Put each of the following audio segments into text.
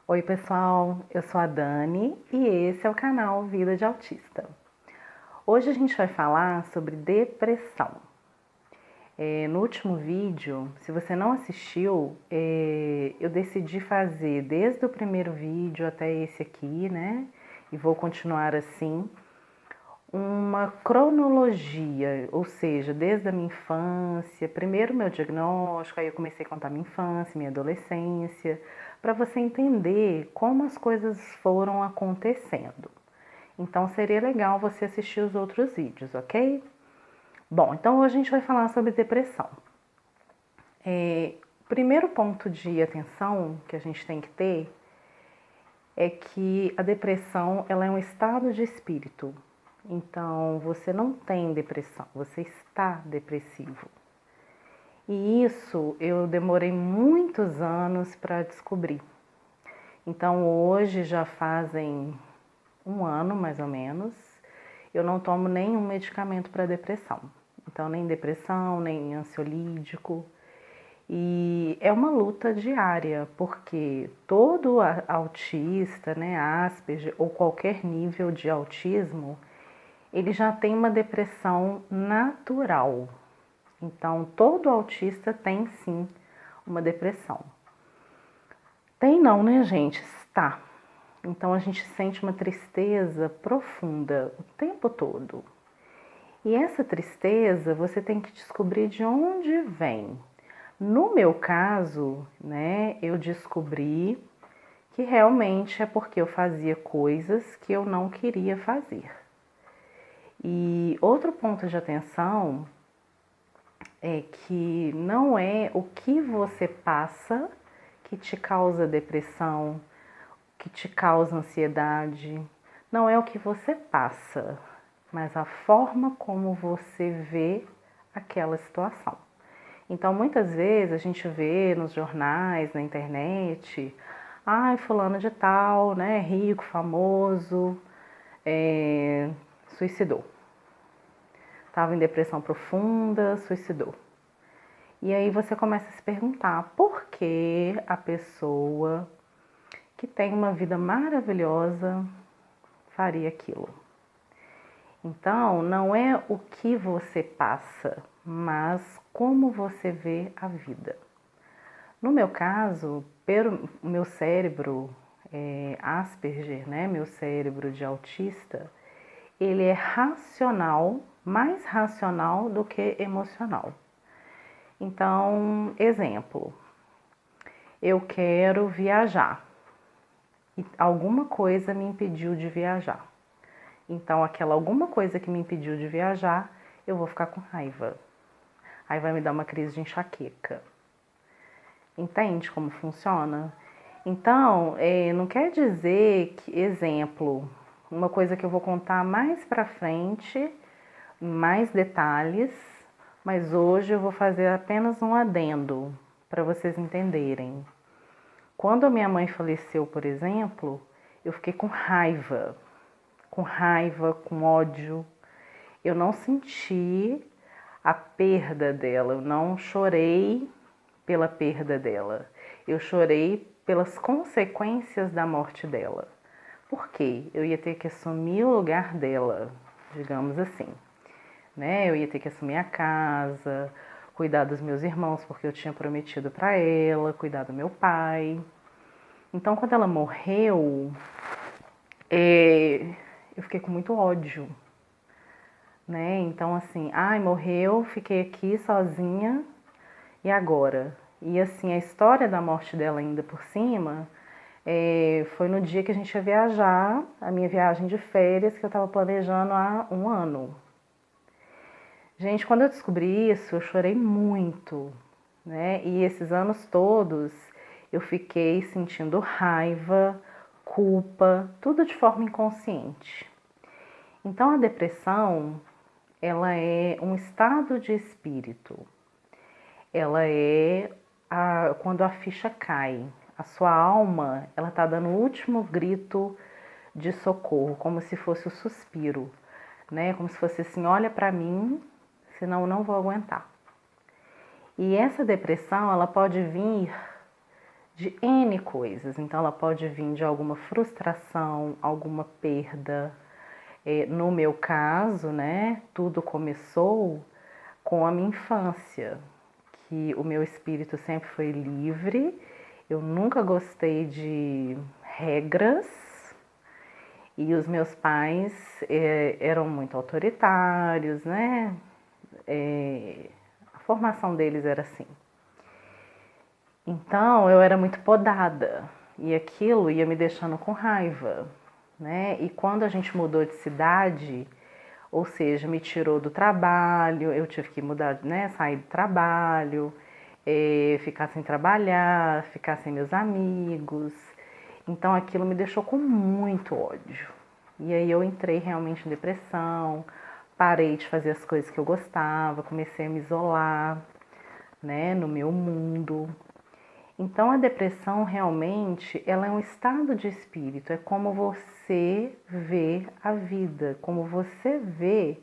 Oi pessoal, eu sou a Dani e esse é o canal Vida de Autista. Hoje a gente vai falar sobre depressão. No último vídeo, se você não assistiu, eu decidi fazer desde o primeiro vídeo até esse aqui, né? E vou continuar assim, uma cronologia, ou seja, desde a minha infância, primeiro meu diagnóstico, aí eu comecei a contar minha infância, minha adolescência, para você entender como as coisas foram acontecendo. Então seria legal você assistir os outros vídeos, ok? Bom, então hoje a gente vai falar sobre depressão. O primeiro ponto de atenção que a gente tem que ter é que a depressão ela é um estado de espírito. Então, você não tem depressão, você está depressivo. E isso eu demorei muitos anos para descobrir. Então, hoje já fazem um ano mais ou menos, eu não tomo nenhum medicamento para depressão. Então, nem depressão, nem ansiolítico. E é uma luta diária, porque todo autista, né, Asperger ou qualquer nível de autismo, ele já tem uma depressão natural. Então, todo autista tem sim uma depressão. Tem não, né, gente? Está. Então, a gente sente uma tristeza profunda o tempo todo. E essa tristeza você tem que descobrir de onde vem. No meu caso, né, eu descobri que realmente é porque eu fazia coisas que eu não queria fazer. E outro ponto de atenção é que não é o que você passa que te causa depressão, que te causa ansiedade. Não é o que você passa, mas a forma como você vê aquela situação. Então, muitas vezes a gente vê nos jornais, na internet, ai, fulano de tal, né, rico, famoso, suicidou. Estava em depressão profunda, suicidou. E aí você começa a se perguntar por que a pessoa que tem uma vida maravilhosa faria aquilo. Então, não é o que você passa, mas como você vê a vida. No meu caso, pelo meu cérebro Asperger, né, meu cérebro de autista, ele é racional, mais racional do que emocional. Então, exemplo, eu quero viajar e alguma coisa me impediu de viajar. Então, aquela alguma coisa que me impediu de viajar, eu vou ficar com raiva. Aí vai me dar uma crise de enxaqueca. Entende como funciona? Então, não quer dizer que, exemplo, uma coisa que eu vou contar mais pra frente, mais detalhes, mas hoje eu vou fazer apenas um adendo para vocês entenderem. Quando a minha mãe faleceu, por exemplo, eu fiquei com raiva, com ódio. Eu não senti a perda dela, eu não chorei pela perda dela. Eu chorei pelas consequências da morte dela. Por quê? Eu ia ter que assumir o lugar dela, digamos assim. Né? Eu ia ter que assumir a casa, cuidar dos meus irmãos, porque eu tinha prometido para ela, cuidar do meu pai. Então, quando ela morreu, eu fiquei com muito ódio, né? Então, assim, ai, morreu, fiquei aqui sozinha, e agora? E assim, a história da morte dela ainda por cima foi no dia que a gente ia viajar, a minha viagem de férias, que eu estava planejando há um ano. Gente, quando eu descobri isso, eu chorei muito, né? E esses anos todos eu fiquei sentindo raiva, culpa, tudo de forma inconsciente. Então a depressão, ela é um estado de espírito. Ela é quando a ficha cai. A sua alma, ela tá dando o último grito de socorro, como se fosse o suspiro, né? Como se fosse assim, olha para mim, senão eu não vou aguentar. E essa depressão, ela pode vir de N coisas. Então, ela pode vir de alguma frustração, alguma perda. No meu caso, né, tudo começou com a minha infância, que o meu espírito sempre foi livre, eu nunca gostei de regras e os meus pais eram muito autoritários, né? A formação deles era assim. Então eu era muito podada e aquilo ia me deixando com raiva, né? E quando a gente mudou de cidade, ou seja, me tirou do trabalho, eu tive que mudar, né? Sair do trabalho, ficar sem trabalhar, ficar sem meus amigos. Então aquilo me deixou com muito ódio. E aí eu entrei realmente em depressão, parei de fazer as coisas que eu gostava, comecei a me isolar, né, no meu mundo. Então a depressão realmente, ela é um estado de espírito, é como você vê a vida, como você vê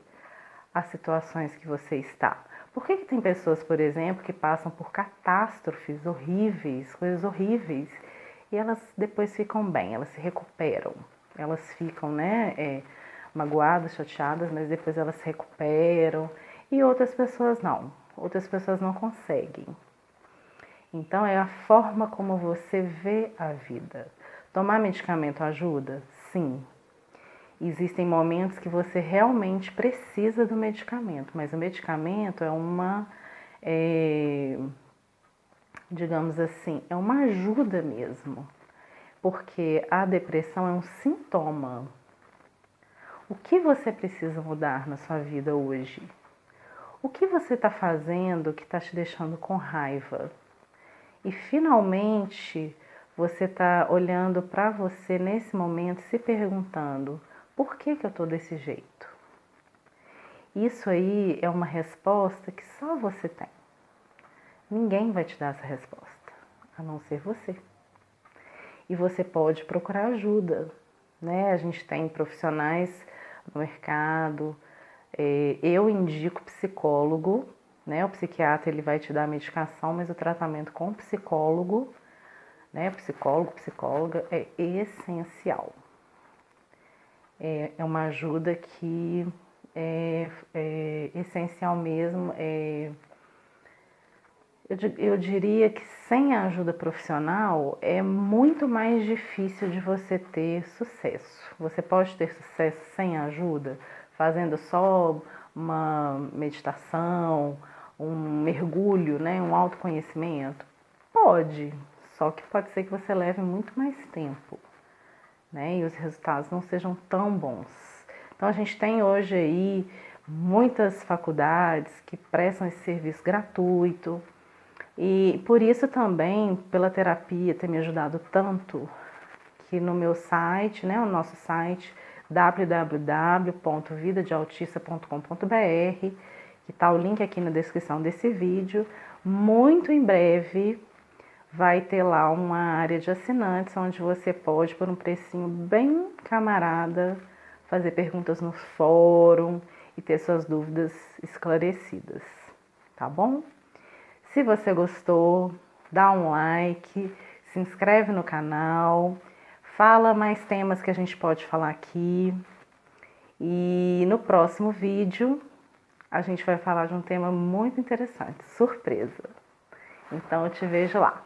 as situações que você está. Por que tem pessoas, por exemplo, que passam por catástrofes horríveis, coisas horríveis, e elas depois ficam bem, elas se recuperam, elas ficam, né, magoadas, chateadas, mas depois elas se recuperam, e outras pessoas não conseguem. Então é a forma como você vê a vida. Tomar medicamento ajuda? Sim. Existem momentos que você realmente precisa do medicamento, mas o medicamento digamos assim, é uma ajuda mesmo, porque a depressão é um sintoma. O que você precisa mudar na sua vida hoje? O que você está fazendo que está te deixando com raiva? E finalmente você está olhando para você nesse momento e se perguntando: por que eu estou desse jeito? Isso aí é uma resposta que só você tem. Ninguém vai te dar essa resposta, a não ser você. E você pode procurar ajuda, né? A gente tem profissionais no mercado. Eu indico psicólogo, né? O psiquiatra ele vai te dar a medicação, mas o tratamento com psicólogo, né? Psicólogo, psicóloga é essencial. É uma ajuda que é essencial mesmo. Eu diria que sem a ajuda profissional é muito mais difícil de você ter sucesso. Você pode ter sucesso sem ajuda, fazendo só uma meditação, um mergulho, né, um autoconhecimento? Pode, só que pode ser que você leve muito mais tempo, né, e os resultados não sejam tão bons. Então a gente tem hoje aí muitas faculdades que prestam esse serviço gratuito. E por isso também, pela terapia ter me ajudado tanto, que no meu site, né, o nosso site www.vidadeautista.com.br, que está o link aqui na descrição desse vídeo, muito em breve vai ter lá uma área de assinantes onde você pode, por um precinho bem camarada, fazer perguntas no fórum e ter suas dúvidas esclarecidas, tá bom? Se você gostou, dá um like, se inscreve no canal, fala mais temas que a gente pode falar aqui. E no próximo vídeo a gente vai falar de um tema muito interessante, surpresa. Então eu te vejo lá.